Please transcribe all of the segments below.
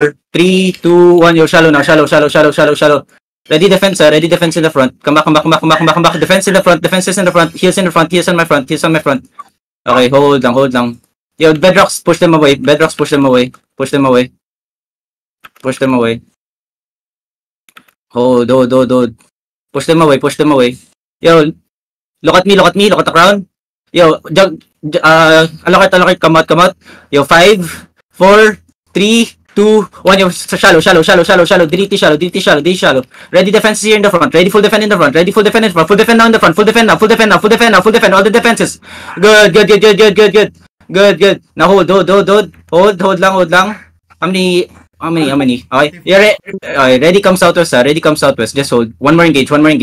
3, 2, 1. Yo, shallow now. Shallow. Ready defense in the front. Come back. Defense in the front. Defenses in the front. Heals in the front. Heals on my front. Okay, hold lang. Yo, bedrocks, push them away. Push them away. Hold. Push them away. Yo, look at me. Look at the crown. Yo, allocate, come out. Yo, 5, 4, 3, 2, 1. Yo, shallow. Delete shallow. Ready defenses here in the front. Ready full defend in the front. Full defend now in the front. Full defend now. All the defenses. Good. Now hold lang. How many? Okay. Yeah, ready come southwest. Just hold. One more engage. Hold lang.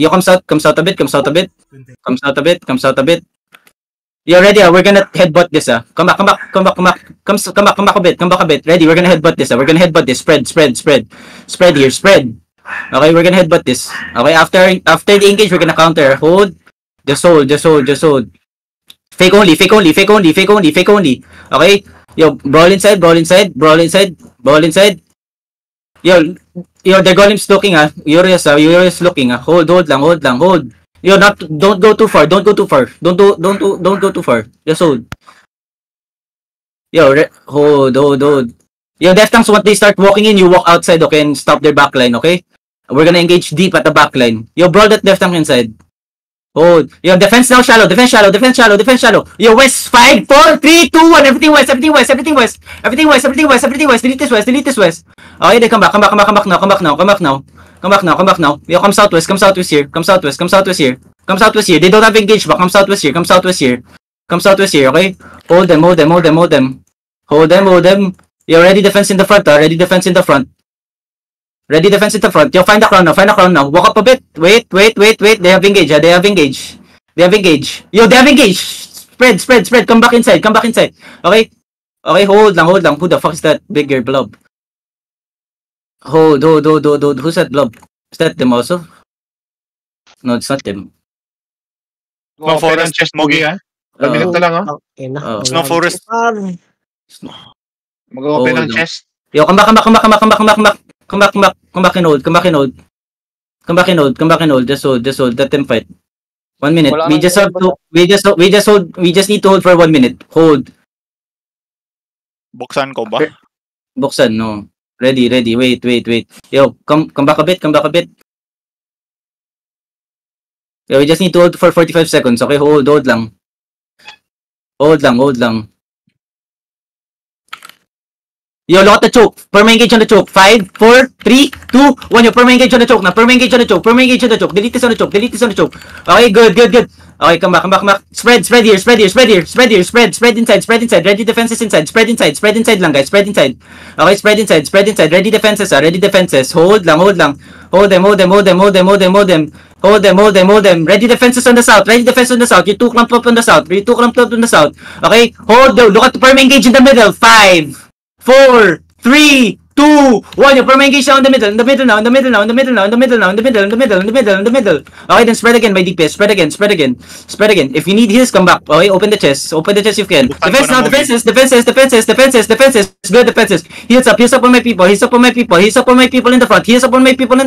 You come south a bit. You ready? We're gonna headbutt this. Come back a bit. Ready? We're gonna headbutt this. Spread here. Okay, we're gonna headbutt this. Okay, after the engage, we're gonna counter. Hold. Just hold. Fake only. Okay. Yo, brawl inside. Yo, the golem's looking. Urias looking. Hold lang. Yo, don't go too far. Don't go too far. Just hold. Yo, hold. Yo, Death Tanks, once they start walking in, you walk outside, okay, and stop their backline, okay? We're gonna engage deep at the backline. Yo, brawl that Death Tank inside. Hold. Yo, defense now shallow. Yo, west, 5, 4, 3, 2, 1. Everything west. Delete this west. Okay, they come back now. Yo, come southwest here. They don't have engage back. Come southwest here, okay? Hold them. Yo, ready defense in the front. Yo, find the crown now. Walk up a bit. Wait. They have engage. Yo, they have engage. Spread. Come back inside. Okay, hold lang. Who the fuck is that bigger blob? Hold. Who's that blob? Is that them also? No, it's not them. Snow Forest chest mogi minute na lang Snow Forest. Mag-open ng chest. Yo, come back and hold. Just hold. Let them fight. 1 minute. We just need to hold for 1 minute. Hold. Buksan ko ba? Buksan, no. Ready. Wait. Yo, come back a bit. Yo, we just need to hold for 45 seconds. Okay, hold lang. Yo, look at the choke. Perma engage on the choke. 5, 4, 3, 2, 1. Yo, perma engage on the choke now. Perma engage on the choke. Delete this on the choke. Okay, good. Okay, come back. Spread here. Spread inside. Ready defenses inside. Spread inside lang, guys. Spread inside. Okay, spread inside. Ready defenses. Hold lang. Hold them. Ready defenses on the south. You two clump up on the south. Okay, hold them. Look at the perma engage in the middle. 5, 4, 3, 2, 1. Your perma engage now in the middle. Okay, then spread again by DPS. Spread again. If you need heals, come back. Okay, open the chest if you can. Defense now. Defenses. Good defenses. Heals up on my people. Heals up on my people in the front. Heals up on my people.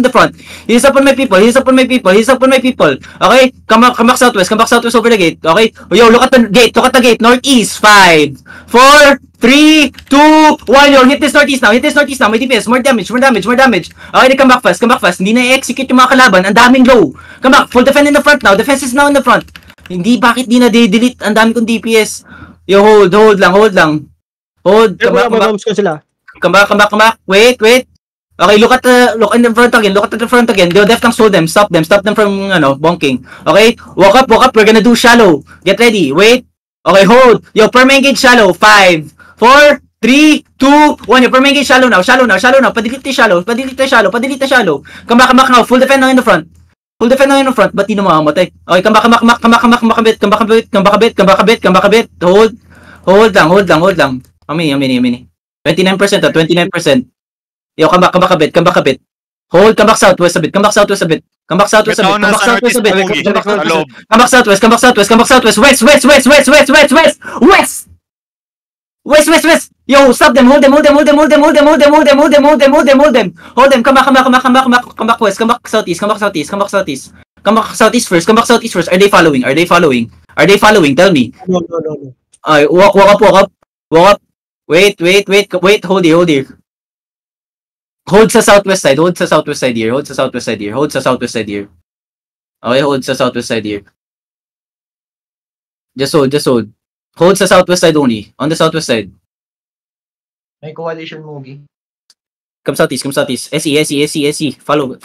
Okay, come back southwest over the gate. Okay, yo, look at the gate. Northeast. 5, 4, 3, 2, 1. Yo, hit this northeast now. May DPS. More damage. Okay, they come back fast. Hindi na i-execute yung mga kalaban. Ang daming low. Come back. Full defend in the front now. Defense is now in the front. Bakit di na delete? Ang dami kong DPS. Yo, hold lang. Hold. Come back. Wait. Okay, look at the front again. Yo, Death Tanks, hold them. Stop them from, bonking. Okay, walk up. We're gonna do shallow. Get ready. Wait. Okay, hold. Yo, perma engage shallow. 5, 4, 3, 2, 1. Your perma engage shallow now. Padelete the shallow. Come back now. Full defend now in the front. Ba't di na makamatay? Okay, come back a bit. Hold lang. How many? 29%. 29%. Yo, come back a bit. Hold, come back southwest a bit. Come back southwest a bit. Come Come back southwest a bit. Mogi. Come back southwest. Hello. Come back southwest. Come back southwest. Come back southwest. West. West. West. West. West. West. West. West. West. West. West. Yo, stop them. Hold them. Hold them. Hold them. Hold them. Hold them. Hold them. Hold them. Hold them. Hold them. Hold them. Hold them. Hold them. Come back. Come back. Come back. Come back. Come back. Come back west. Come back southeast. Come back southeast. Come back southeast. Come back southeast first. Come back southeast first. Are they following? Are they following? Are they following? Tell me. No. Walk up. Walk up. Walk up. Wait. Hold here. Hold here. Hold sa southwest side. Hold sa southwest side here. Hold sa southwest side here. Hold sa southwest side here. Okay, hold sa southwest side here. Just hold. Hold sa southwest side only. On the southwest side. May coalition, Mogi. Come southeast. SE. Follow.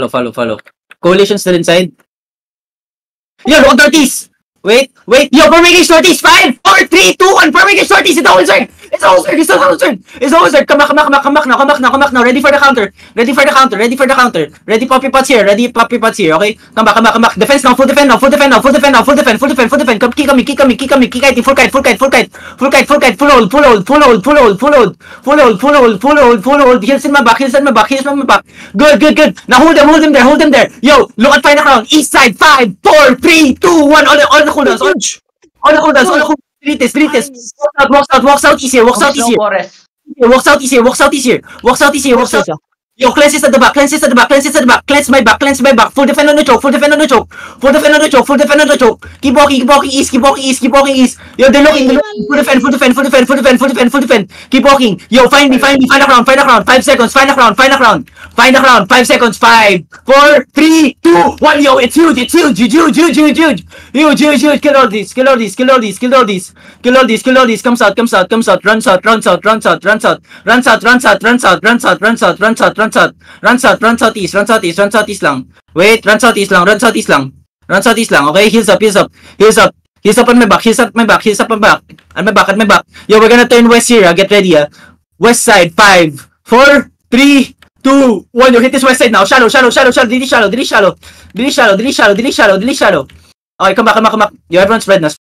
Follow. Coalition still inside. Yo, look at northeast. Wait. Yo, Permigate northeast. 5, 4, 3, 2, 1. Permigate northeast. It's always there. Come back now. Ready for the counter. Ready poppy pots here. Okay? Come back. Defense now. Full defend. Keep coming. Keep kiting. Full kite. Full hold. Heels in my back. Good. Now hold them there. Yo, look at Final Crown. East side. 5, 4, 3, 2, 1. All the cooldowns. Delites. Walk southeast here. Walk southeast here. Yo, cleanses at the back. Cleanse my back. Full defend on the choke. Keep walking east. Yo, they're looking. Full defend. Keep walking. Yo, find me. Find a crown. 5 seconds. Find a crown. 5 seconds. 5, 4, 3, 2, 1. Yo, it's huge. Huge. Kill all these. Come south. Run south. Run southeast lang. Wait, run southeast lang. Okay, heels up on my back. At my back. Yo, we're gonna turn west here. Get ready. West side. 5, 4, 3, 2, 1. You hit this west side now. Shallow. Really shallow. Okay, come back. Yo, everyone spread now.